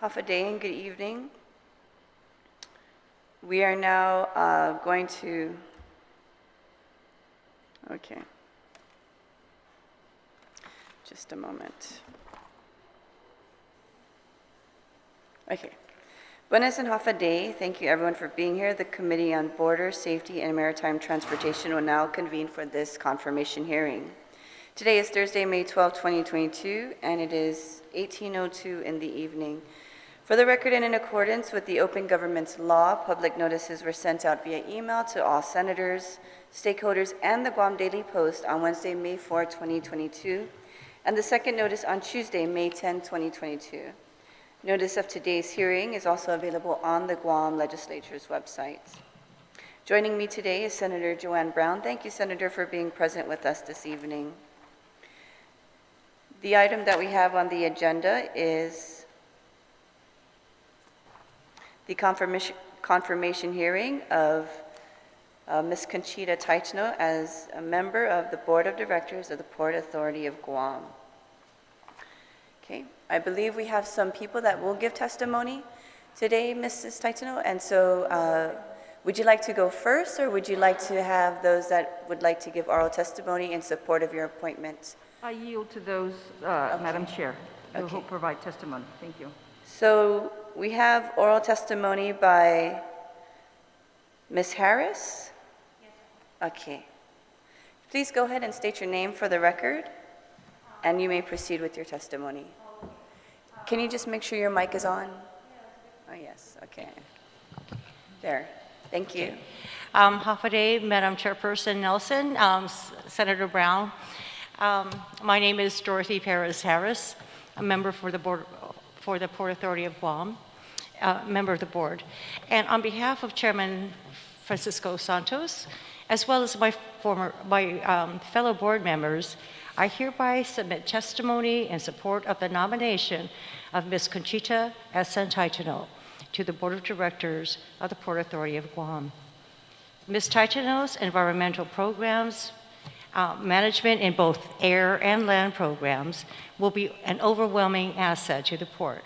Half a day and good evening. We are now going to, okay, just a moment. Okay. Buenas and half a day. Thank you everyone for being here. The Committee on Border Safety and Maritime Transportation will now convene for this confirmation hearing. Today is Thursday, May 12, 2022, and it is 18:02 in the evening. For the record and in accordance with the Open Government's Law, public notices were sent out via email to all senators, stakeholders, and the Guam Daily Post on Wednesday, May 4, 2022, and the second notice on Tuesday, May 10, 2022. Notice of today's hearing is also available on the Guam Legislature's website. Joining me today is Senator Joanne Brown. Thank you, Senator, for being present with us this evening. The item that we have on the agenda is the confirmation hearing of Ms. Conchita Taitano as a member of the Board of Directors of the Port Authority of Guam. Okay, I believe we have some people that will give testimony today, Mrs. Taitano, and so would you like to go first, or would you like to have those that would like to give oral testimony in support of your appointment? I yield to those, Okay. Madam Chair, who Okay. will provide testimony. Thank you. So we have oral testimony by Ms. Harris? Yes. Okay. Please go ahead and state your name for the record, and you may proceed with your testimony. Can you just make sure your mic is on? Oh, yes. Okay. There. Thank you. Half a day, Madam Chairperson Nelson, Senator Brown. My name is Dorothy Perez Harris, a member for the Port Authority of Guam, member of the board. And on behalf of Chairman Francisco Santos, as well as my fellow board members, I hereby submit testimony in support of the nomination of Ms. Conchita S. Taitano to the Board of Directors of the Port Authority of Guam. Ms. Taitano's environmental programs, management in both air and land programs will be an overwhelming asset to the port.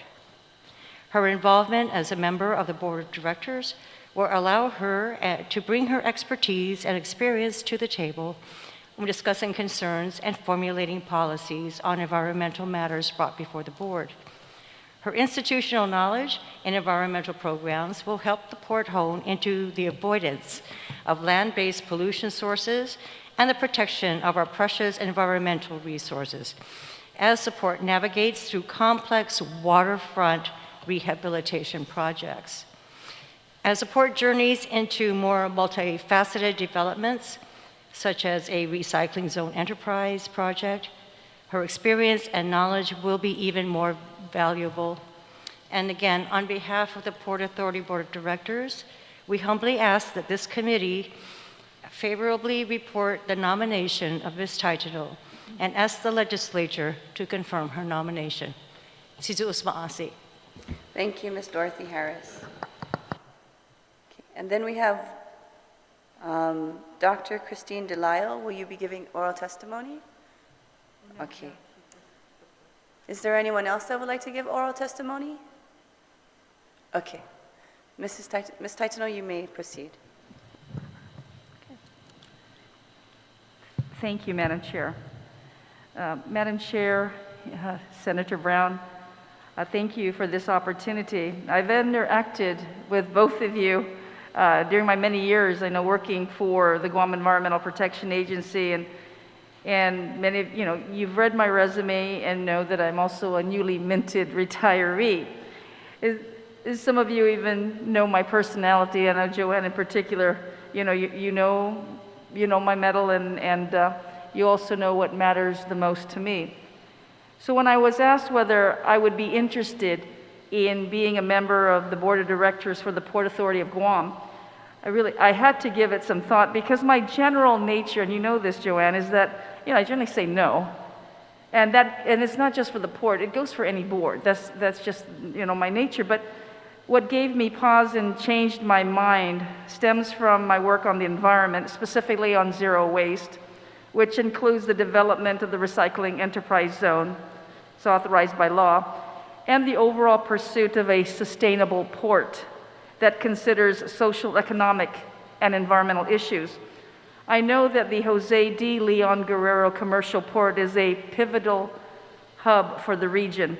Her involvement as a member of the Board of Directors will allow her to bring her expertise and experience to the table when discussing concerns and formulating policies on environmental matters brought before the board. Her institutional knowledge in environmental programs will help the port hone into the avoidance of land-based pollution sources and the protection of our precious environmental resources as the port navigates through complex waterfront rehabilitation projects. As the port journeys into more multifaceted developments, such as a recycling zone enterprise project, her experience and knowledge will be even more valuable. And again, on behalf of the Port Authority Board of Directors, we humbly ask that this committee favorably report the nomination of Ms. Taitano and ask the legislature to confirm her nomination. Sizu'us ma'asi. Thank you, Ms. Dorothy Harris. Okay. And then we have Dr. Christine Delisle. Will you be giving oral testimony? Okay. Is there anyone else that would like to give oral testimony? Okay. Ms. Taitano, you may proceed. Thank you, Madam Chair. Madam Chair, Senator Brown, thank you for this opportunity. I've interacted with both of you during my many years, I know, working for the Guam Environmental Protection Agency, and many of you've read my resume and know that I'm also a newly minted retiree. Some of you even know my personality. I know Joanne in particular. You know my mettle, and you also know what matters the most to me. So when I was asked whether I would be interested in being a member of the Board of Directors for the Port Authority of Guam, I had to give it some thought, because my general nature, and you know this, Joanne, is that I generally say no. And it's not just for the port, it goes for any board. That's just my nature. But what gave me pause and changed my mind stems from my work on the environment, specifically on zero waste, which includes the development of the recycling enterprise zone. It's authorized by law. and the overall pursuit of a sustainable port that considers social, economic, and environmental issues. I know that the Jose D. Leon Guerrero Commercial Port is a pivotal hub for the region,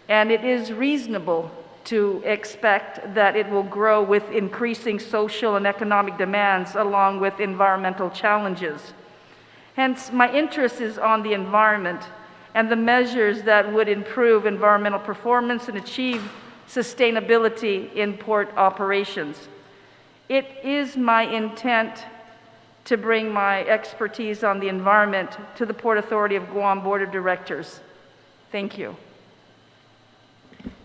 and it is reasonable to expect that it will grow with increasing social and economic demands along with environmental challenges. Hence, my interest is on the environment and the measures that would improve environmental performance and achieve sustainability in port operations. It is my intent to bring my expertise on the environment to the Port Authority of Guam Board of Directors. Thank you.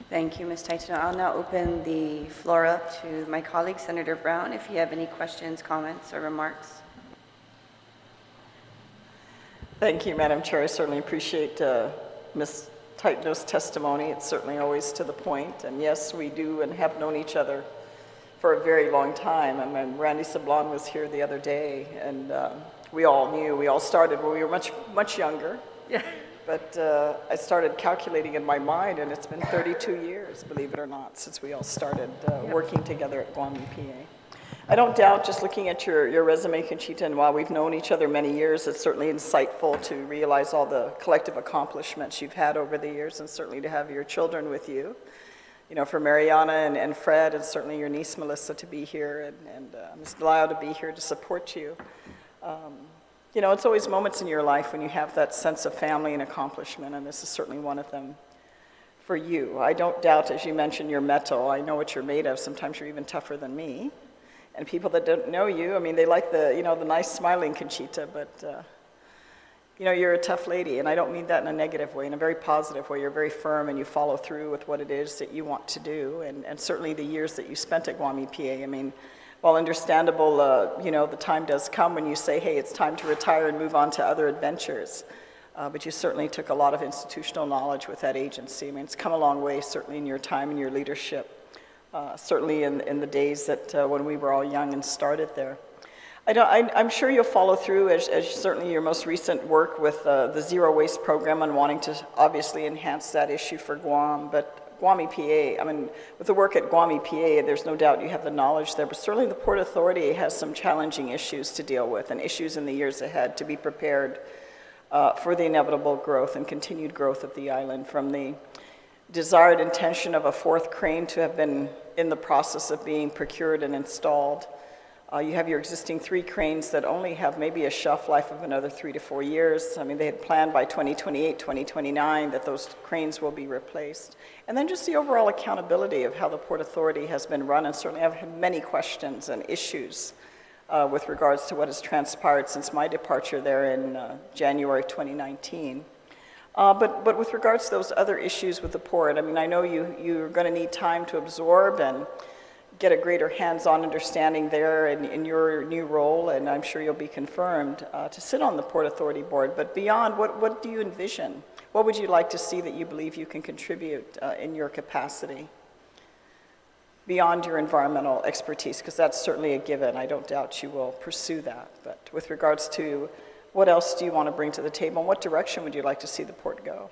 Thank you, Ms. Taitano. I'll now open the floor up to my colleague, Senator Brown, if you have any questions, comments, or remarks. Thank you, Madam Chair. I certainly appreciate Ms. Taitano's testimony. It's certainly always to the point. And yes, we do and have known each other for a very long time. I mean, Randy Sablon was here the other day, and we all started when we were much younger. Yeah. But I started calculating in my mind, and it's been 32 years, believe it or not, since we all started working together at Guam EPA. I don't doubt, just looking at your resume, Conchita, and while we've known each other many years, it's certainly insightful to realize all the collective accomplishments you've had over the years, and certainly to have your children with you. You know, for Mariana and Fred, and certainly your niece Melissa to be here, and Ms. Delisle to be here to support you. You know, it's always moments in your life when you have that sense of family and accomplishment, and this is certainly one of them for you. I don't doubt, as you mentioned, your mettle. I know what you're made of. Sometimes you're even tougher than me. And people that don't know you, I mean, they like the nice smiling Conchita, but you know, you're a tough lady, and I don't mean that in a negative way, in a very positive way. You're very firm, and you follow through with what it is that you want to do, and certainly the years that you spent at Guam EPA. I mean, while understandable, you know, the time does come when you say, hey, it's time to retire and move on to other adventures. But you certainly took a lot of institutional knowledge with that agency. I mean, it's come a long way, certainly in your time and your leadership, certainly in the days that when we were all young and started there. I'm sure you'll follow through, as certainly your most recent work with the Zero Waste Program and wanting to obviously enhance that issue for Guam, but Guam EPA, I mean, with the work at Guam EPA, there's no doubt you have the knowledge there, but certainly the Port Authority has some challenging issues to deal with and issues in the years ahead to be prepared for the inevitable growth and continued growth of the island, from the desired intention of a fourth crane to have been in the process of being procured and installed. You have your existing 3 cranes that only have maybe a shelf life of another 3 to 4 years. I mean, they had planned by 2028, 2029 that those cranes will be replaced. And then just the overall accountability of how the Port Authority has been run, and certainly I've had many questions and issues with regards to what has transpired since my departure there in January 2019. But with regards to those other issues with the port, I mean, I know you're going to need time to absorb and get a greater hands-on understanding there in your new role, and I'm sure you'll be confirmed to sit on the Port Authority Board. But beyond, what do you envision? What would you like to see that you believe you can contribute in your capacity beyond your environmental expertise? Because that's certainly a given. I don't doubt you will pursue that. But with regards to what else do you want to bring to the table, and what direction would you like to see the port go?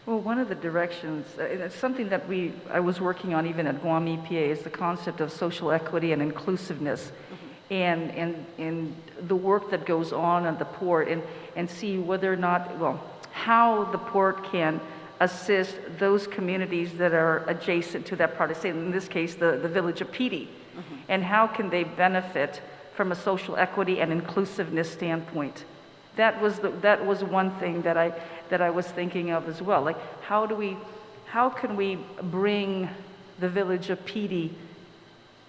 Well, one of the directions, it's something that I was working on even at Guam EPA, is the concept of social equity and inclusiveness, and the work that goes on at the port, and see whether or not, well, how the port can assist those communities that are adjacent to that part, say in this case the village of Petey, and how can they benefit from a social equity and inclusiveness standpoint. That was one thing that I was thinking of as well. Like, how can we bring the village of Petey?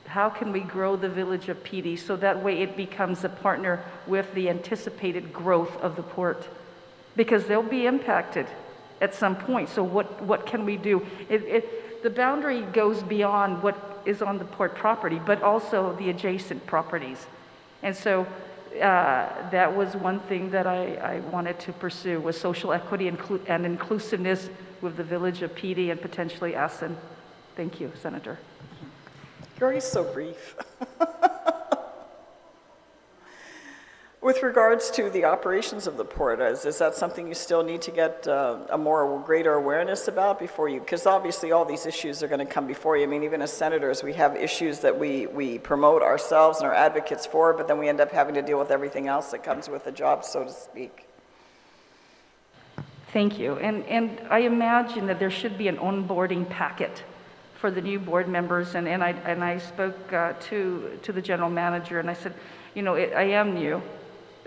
How can we grow the village of Petey so that way it becomes a partner with the anticipated growth of the port? Because they'll be impacted at some point. So what can we do? The boundary goes beyond what is on the port property, but also the adjacent properties. And so that was one thing that I wanted to pursue, was social equity and inclusiveness with the village of Petey and potentially Assen. Thank you, Senator. You're always so brief. With regards to the operations of the port, is that something you still need to get a greater awareness about before you, because obviously all these issues are going to come before you. I mean, even as senators, we have issues that we promote ourselves and are advocates for, but then we end up having to deal with everything else that comes with the job, so to speak. Thank you. And I imagine that there should be an onboarding packet for the new board members. And I spoke to the general manager, and I said, you know, I am new,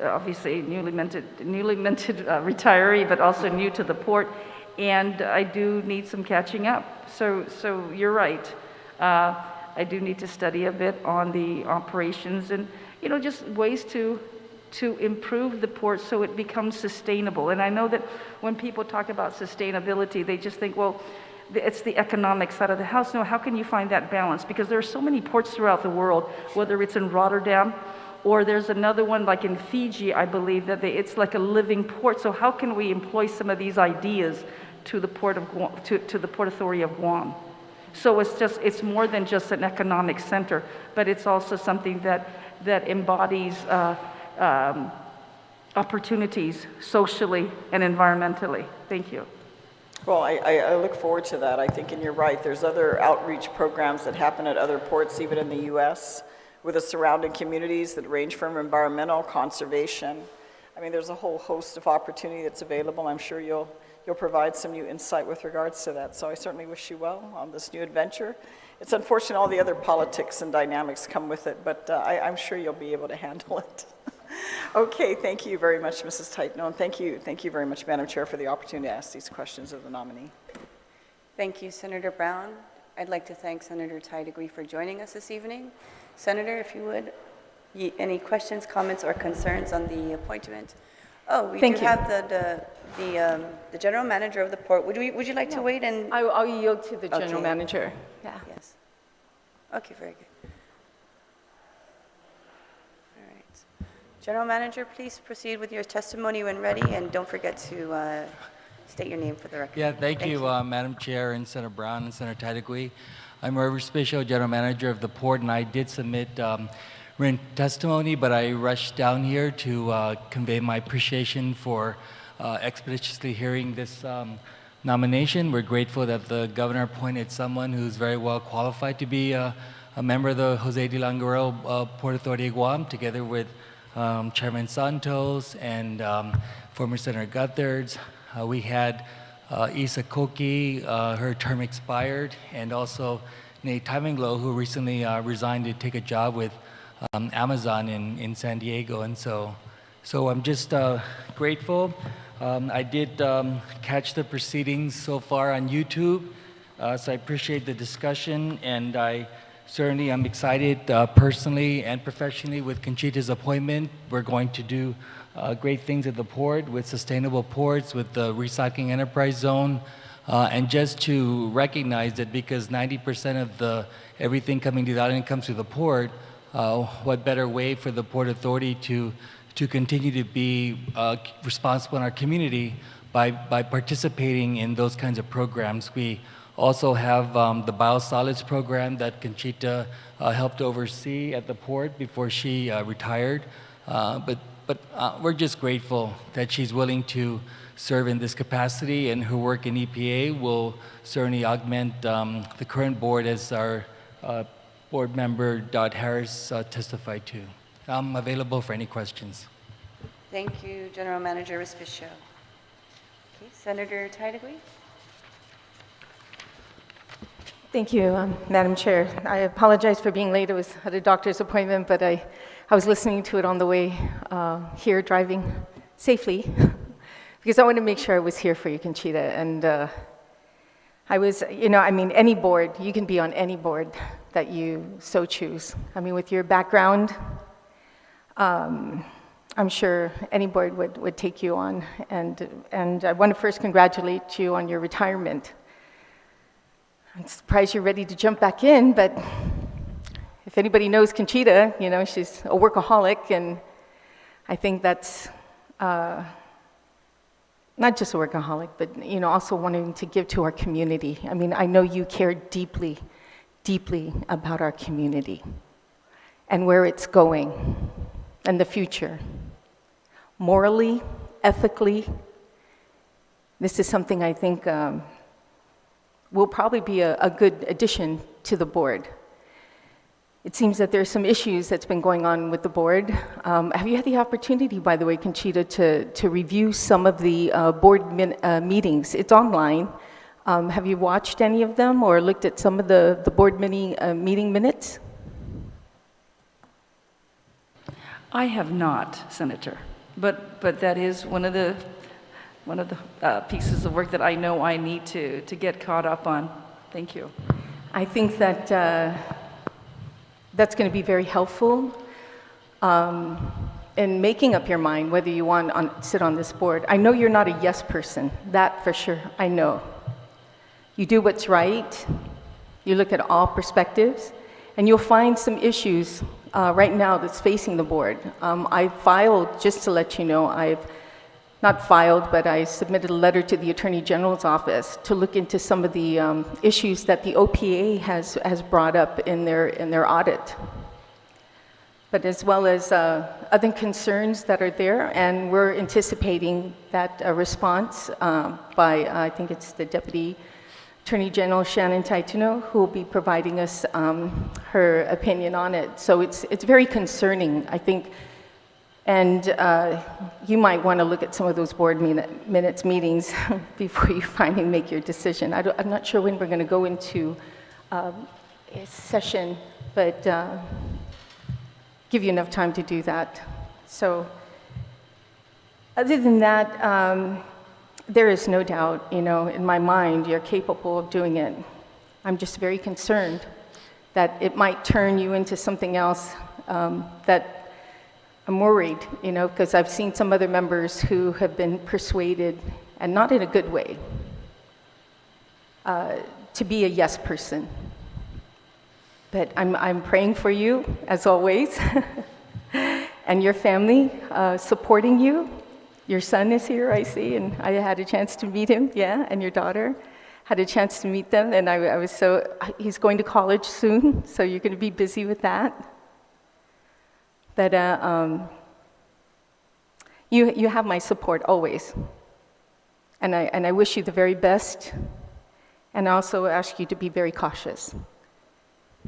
obviously newly minted retiree, but also new to the port, and I do need some catching up. So you're right. I do need to study a bit on the operations and, you know, just ways to improve the port so it becomes sustainable. And I know that when people talk about sustainability, they just think, well, it's the economic side of the house. No, how can you find that balance? Because there are so many ports throughout the world, whether it's in Rotterdam, or there's another one like in Fiji, I believe, that it's like a living port. So how can we employ some of these ideas to the port of Guam, to the Port Authority of Guam? So it's more than just an economic center, but it's also something that embodies opportunities socially and environmentally. Thank you. Well, I look forward to that. I think, and you're right, there's other outreach programs that happen at other ports, even in the U.S., with the surrounding communities that range from environmental, conservation. I mean, there's a whole host of opportunity that's available. I'm sure you'll provide some new insight with regards to that. So I certainly wish you well on this new adventure. It's unfortunate all the other politics and dynamics come with it, but I'm sure you'll be able to handle it. Okay, thank you very much, Mrs. Taitano, and thank you very much, Madam Chair, for the opportunity to ask these questions of the nominee. Thank you, Senator Brown. I'd like to thank Senator Taitano for joining us this evening. Senator, if you would, any questions, comments, or concerns on the appointment? Oh, we do have the general manager of the port. Would you like to wait and? I'll yield to the general manager. Yeah. Yes. Okay, very good. All right. General manager, please proceed with your testimony when ready, and don't forget to state your name for the record. Yeah, thank you, Madam Chair and Senator Brown and Senator Taitano. I'm Robert Spicio, General Manager of the Port, and I did submit written testimony, but I rushed down here to convey my appreciation for expeditiously hearing this nomination. We're grateful that the governor appointed someone who's very well qualified to be a member of the Jose de Languero Port Authority of Guam, together with Chairman Santos and former Senator Gutherds. We had Isa Koki, her term expired, and also Nate Timinglow, who recently resigned to take a job with Amazon in San Diego. And so I'm just grateful. I did catch the proceedings so far on YouTube, so I appreciate the discussion, and I certainly am excited personally and professionally with Conchita's appointment. We're going to do great things at the port with sustainable ports, with the recycling enterprise zone, and just to recognize that because 90% of everything coming to the island comes to the port, what better way for the Port Authority to continue to be responsible in our community by participating in those kinds of programs. We also have the biosolids program that Conchita helped oversee at the port before she retired. But we're just grateful that she's willing to serve in this capacity, and her work in EPA will certainly augment the current board, as our board member Dodd Harris testified to. I'm available for any questions. Thank you, General Manager Respicio. Okay, Senator Taitano. Thank you, Madam Chair. I apologize for being late. I was at a doctor's appointment, but I was listening to it on the way here, driving safely, because I wanted to make sure I was here for you, Conchita. And I was, I mean, any board, you can be on any board that you so choose. I mean, with your background, I'm sure any board would take you on. And I want to first congratulate you on your retirement. I'm surprised you're ready to jump back in, but if anybody knows Conchita, she's a workaholic, and I think that's not just a workaholic, but also wanting to give to our community. I mean, I know you care deeply, deeply about our community and where it's going and the future. morally, ethically. This is something I think will probably be a good addition to the board. It seems that there's some issues that's been going on with the board. Have you had the opportunity, by the way, Conchita, to review some of the board meetings? It's online. Have you watched any of them or looked at some of the board meeting minutes? I have not, Senator, but that is one of the pieces of work that I know I need to get caught up on. Thank you. I think that that's going to be very helpful in making up your mind whether you want to sit on this board. I know you're not a yes person, that for sure, I know. You do what's right, you look at all perspectives, and you'll find some issues right now that's facing the board. I filed, just to let you know, I've not filed, but I submitted a letter to the Attorney General's office to look into some of the issues that the OPA has brought up in their audit, but as well as other concerns that are there, and we're anticipating that response by, I think it's the Deputy Attorney General Shannon Taitano, who will be providing us her opinion on it. So it's very concerning, I think. And you might want to look at some of those board minutes meetings before you finally make your decision. I'm not sure when we're going to go into a session, but give you enough time to do that. So other than that, there is no doubt, in my mind, you're capable of doing it. I'm just very concerned that it might turn you into something else that I'm worried, because I've seen some other members who have been persuaded, and not in a good way, to be a yes person. But I'm praying for you, as always, and your family, supporting you. Your son is here, I see, and I had a chance to meet him, yeah, and your daughter had a chance to meet them, and I was he's going to college soon, so you're going to be busy with that. But you have my support always, and I wish you the very best, and I also ask you to be very cautious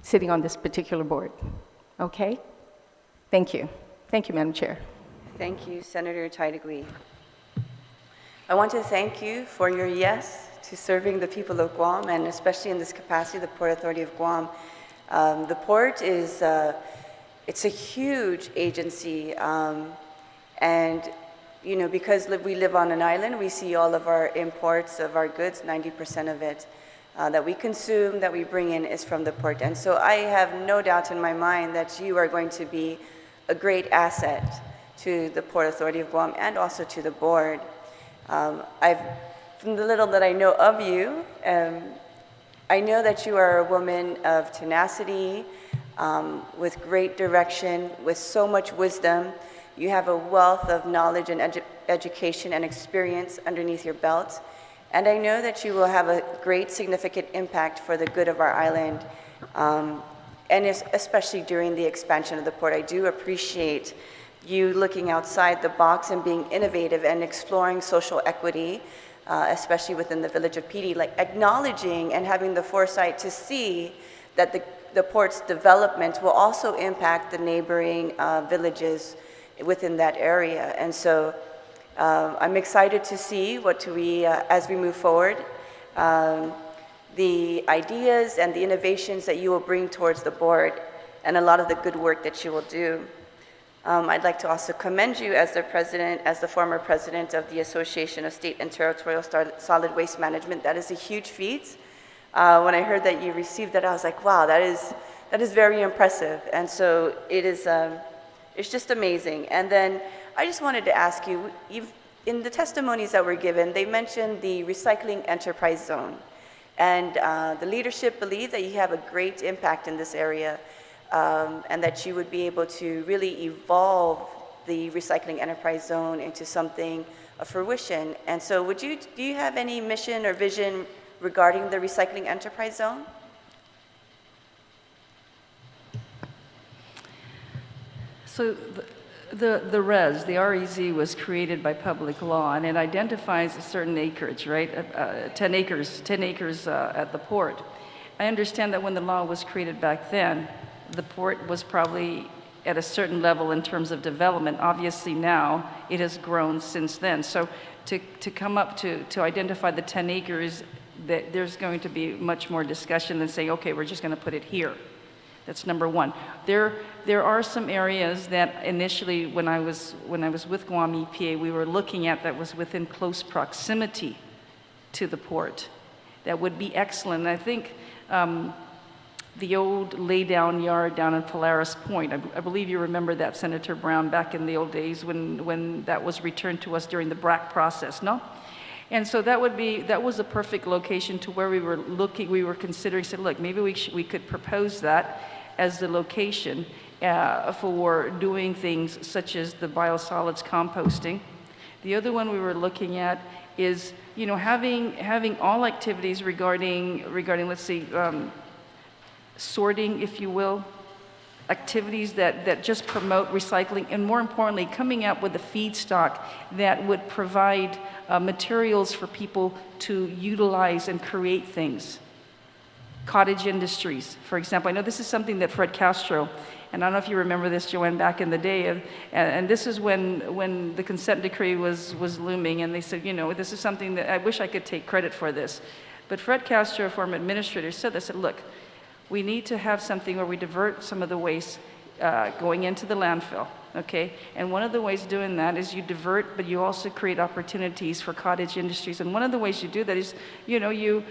sitting on this particular board. Okay? Thank you. Thank you, Madam Chair. Thank you, Senator Taitano. I want to thank you for your yes to serving the people of Guam, and especially in this capacity, the Port Authority of Guam. The port is it's a huge agency, and because we live on an island, we see all of our imports of our goods, 90% of it that we consume, that we bring in, is from the port. And so I have no doubt in my mind that you are going to be a great asset to the Port Authority of Guam and also to the board. From the little that I know of you, I know that you are a woman of tenacity, with great direction, with so much wisdom. You have a wealth of knowledge and education and experience underneath your belt. And I know that you will have a great significant impact for the good of our island, and especially during the expansion of the port. I do appreciate you looking outside the box and being innovative and exploring social equity, especially within the village of Pidi, like acknowledging and having the foresight to see that the port's development will also impact the neighboring villages within that area. And so I'm excited to see as we move forward, the ideas and the innovations that you will bring towards the board, and a lot of the good work that you will do. I'd like to also commend you as the former president of the Association of State and Territorial Solid Waste Management. That is a huge feat. When I heard that you received that, I was like, wow, that is very impressive. And so it's just amazing. And then I just wanted to ask you, in the testimonies that were given, they mentioned the recycling enterprise zone. And the leadership believe that you have a great impact in this area, and that you would be able to really evolve the recycling enterprise zone into something of fruition. And so do you have any mission or vision regarding the recycling enterprise zone? So The REZ was created by public law, and it identifies a certain acreage, right? 10 acres at the port. I understand that when the law was created back then, the port was probably at a certain level in terms of development. Obviously now, it has grown since then. So to come up to identify the 10 acres, there's going to be much more discussion than saying, okay, we're just going to put it here. That's number one. There are some areas that initially, when I was with Guam EPA, we were looking at that was within close proximity to the port. That would be excellent. And I think the old laydown yard down in Polaris Point, I believe you remember that, Senator Brown, back in the old days when that was returned to us during the BRAC process, no? And so that was a perfect location to where we were considering, said, look, maybe we could propose that as the location for doing things such as the biosolids composting. The other one we were looking at is, having all activities regarding let's see, sorting, if you will, activities that just promote recycling, and more importantly, coming up with a feedstock that would provide materials for people to utilize and create things. Cottage industries, for example. I know this is something that Fred Castro, and I don't know if you remember this, Joanne, back in the day, and this is when the consent decree was looming, and they said, this is something that I wish I could take credit for this. But Fred Castro, former administrator, said this, said, look, we need to have something where we divert some of the waste going into the landfill, okay? And one of the ways doing that is you divert, but you also create opportunities for cottage industries. And one of the ways you do that is, you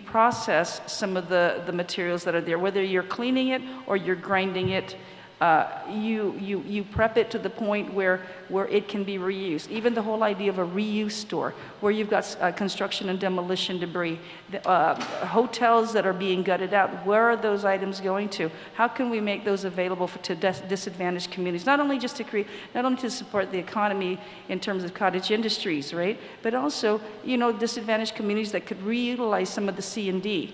process some of the materials that are there, whether you're cleaning it or you're grinding it. You prep it to the point where it can be reused. Even the whole idea of a reuse store, where you've got construction and demolition debris, hotels that are being gutted out, where are those items going to? How can we make those available to disadvantaged communities? Not only to support the economy in terms of cottage industries, right? But also, disadvantaged communities that could reutilize some of the C&D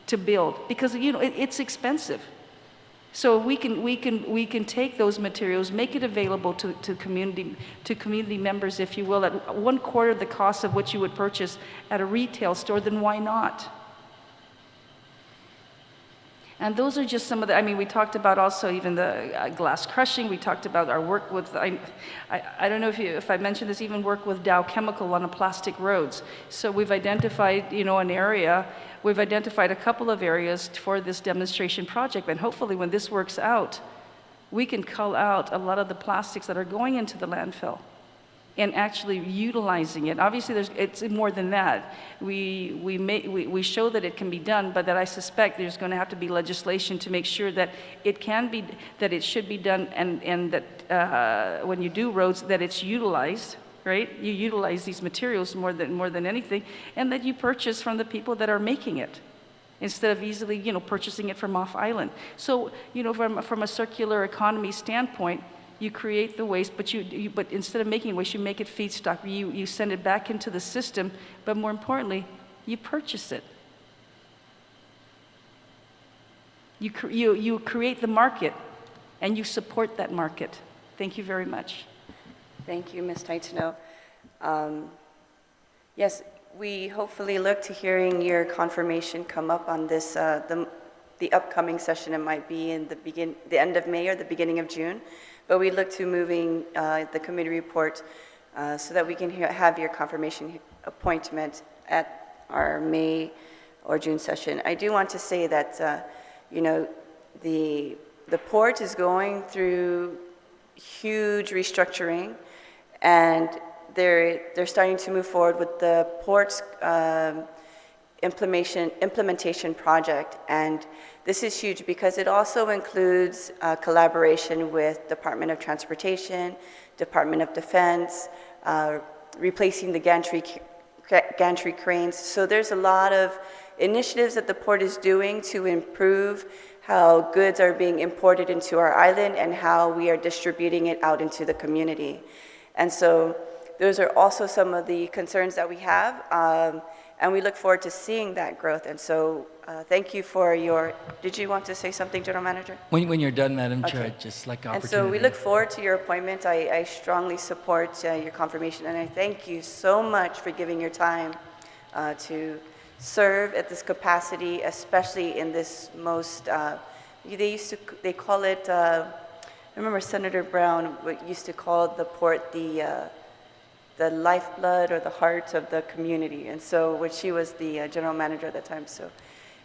to build, because it's expensive. So we can take those materials, make it available to community members, if you will, at 1/4 the cost of what you would purchase at a retail store. Then why not? And those are just some of the. We talked about also even the glass crushing. We talked about our work with. I don't know if I mentioned this. Even work with Dow Chemical on the plastic roads. So we've identified an area. We've identified a couple of areas for this demonstration project, and hopefully when this works out, we can cull out a lot of the plastics that are going into the landfill and actually utilizing it. Obviously, it's more than that. We show that it can be done, but that I suspect there's going to have to be legislation to make sure that it should be done, and that when you do roads, that it's utilized. Right? You utilize these materials more than anything, and that you purchase from the people that are making it, instead of easily, purchasing it from off island. So, from a circular economy standpoint, you create the waste, but instead of making waste, you make it feedstock. You send it back into the system, but more importantly, you purchase it. You create the market, and you support that market. Thank you very much. Thank you, Ms. Taitano. Yes, we hopefully look to hearing your confirmation come up on this, the upcoming session. It might be in the end of May or the beginning of June, but we look to moving the committee report so that we can have your confirmation appointment at our May or June session. I do want to say that, the port is going through huge restructuring, and they're starting to move forward with the port's implementation project. And this is huge because it also includes collaboration with Department of Transportation, Department of Defense, replacing the gantry cranes. So there's a lot of initiatives that the port is doing to improve how goods are being imported into our island and how we are distributing it out into the community. And so those are also some of the concerns that we have, and we look forward to seeing that growth. And so thank you for your, did you want to say something, General Manager? When you're done, Madam Chair, Okay. I'd just like And opportunity. so we look forward to your appointment. I strongly support your confirmation, and I thank you so much for giving your time to serve at this capacity, especially in this most, they call it, I remember Senator Brown used to call the port the lifeblood or the heart of the community. And so when she was the general manager at that time, so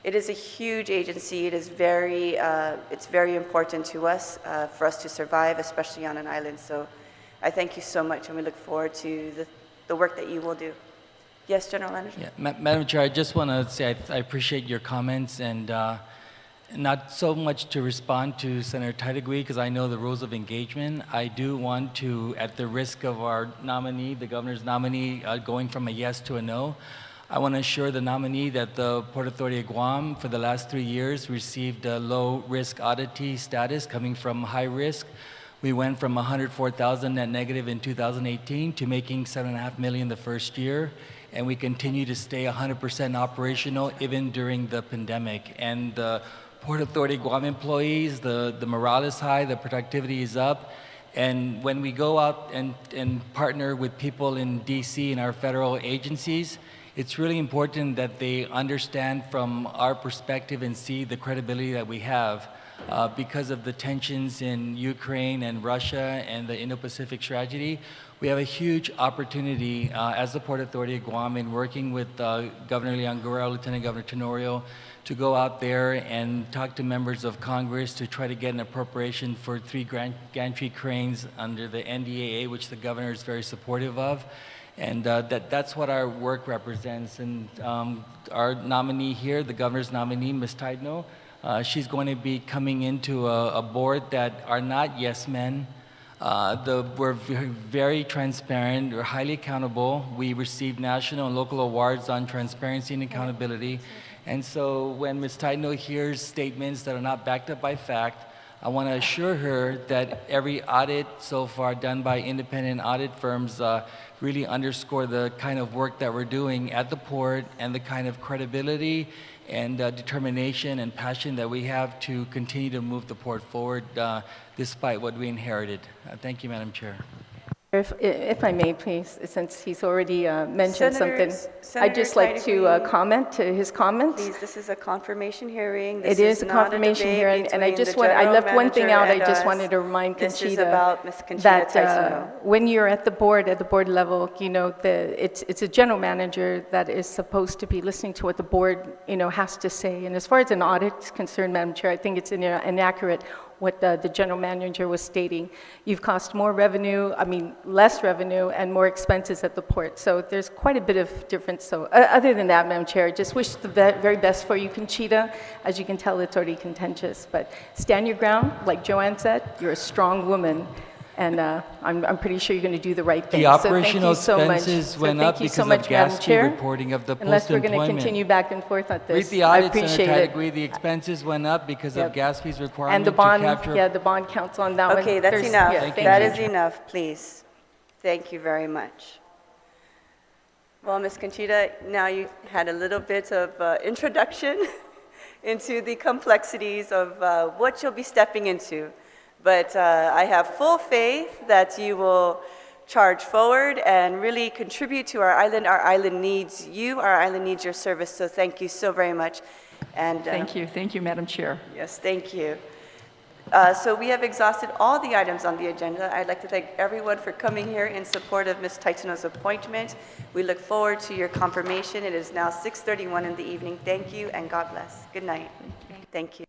it is a huge agency. It is it's very important to us, for us to survive, especially on an island. So I thank you so much, and we look forward to the work that you will do. Yes, General Manager? Yeah, Madam Chair, I just want to say I appreciate your comments, and not so much to respond to Senator Taitano, because I know the rules of engagement. I do want to, at the risk of our nominee, the governor's nominee, going from a yes to a no, I want to assure the nominee that the Port Authority of Guam, for the last 3 years, received a low-risk auditee status coming from high risk. We went from 104,000 net negative in 2018 to making $7.5 million the first year, and we continue to stay 100% operational even during the pandemic. And the Port Authority Guam employees, the morale is high, the productivity is up, and when we go out and partner with people in DC and our federal agencies, it's really important that they understand from our perspective and see the credibility that we have. Because of the tensions in Ukraine and Russia and the Indo-Pacific strategy, we have a huge opportunity as the Port Authority of Guam in working with Governor Leon-Guerrero, Lieutenant Governor Tenorio, to go out there and talk to members of Congress to try to get an appropriation for 3 gantry cranes under the NDAA, which the governor is very supportive of. And that's what our work represents. And our nominee here, the governor's nominee, Ms. Taitano, she's going to be coming into a board that are not yes men. We're very transparent, we're highly accountable. We receive national and local awards on transparency and accountability. And so when Ms. Taitano hears statements that are not backed up by fact, I want to assure her that every audit so far done by independent audit firms really underscore the kind of work that we're doing at the port and the kind of credibility and determination and passion that we have to continue to move the port forward despite what we inherited. Thank you, Madam Chair. If I may, please, since he's already mentioned something, Senator I'd just like to Taitano, comment to his comments. Please, this is a confirmation hearing. It is a confirmation hearing, and I just want, I left one thing out, I just wanted to remind This is Conchita about Ms. Conchita that Taitano. when you're at the board level, you know, it's a general manager that is supposed to be listening to what the board, you know, has to say. And as far as an audit is concerned, Madam Chair, I think it's inaccurate what the general manager was stating. You've cost more revenue, less revenue and more expenses at the port. So there's quite a bit of difference. So other than that, Madam Chair, I just wish the very best for you, Conchita. As you can tell, it's already contentious, but stand your ground. Like Joanne said, you're a strong woman. And I'm pretty sure you're going to do the right thing. The operational expenses went up because of gas fee Chair. reporting of the Unless we're post-employment. going to continue back and forth on Read this. the I audit, appreciate Senator it. Taitano. The expenses went up because of Yep. gas fees requirement And the bond, to capture. yeah, the bond council on that one. Okay, that's There's- enough. yeah, Thank you, That Madam is Chair. enough, please. Thank you very much. Well, Ms. Conchita, now you had a little bit of introduction into the complexities of what you'll be stepping into. But I have full faith that you will charge forward and really contribute to our island. Our island needs you, our island needs your service, so thank you so very much. And Thank you, Madam Chair. Yes, thank you. So we have exhausted all the items on the agenda. I'd like to thank everyone for coming here in support of Ms. Taitano's appointment. We look forward to your confirmation. It is now 6:31 in the evening. Thank you and God bless. Good night. Thank you.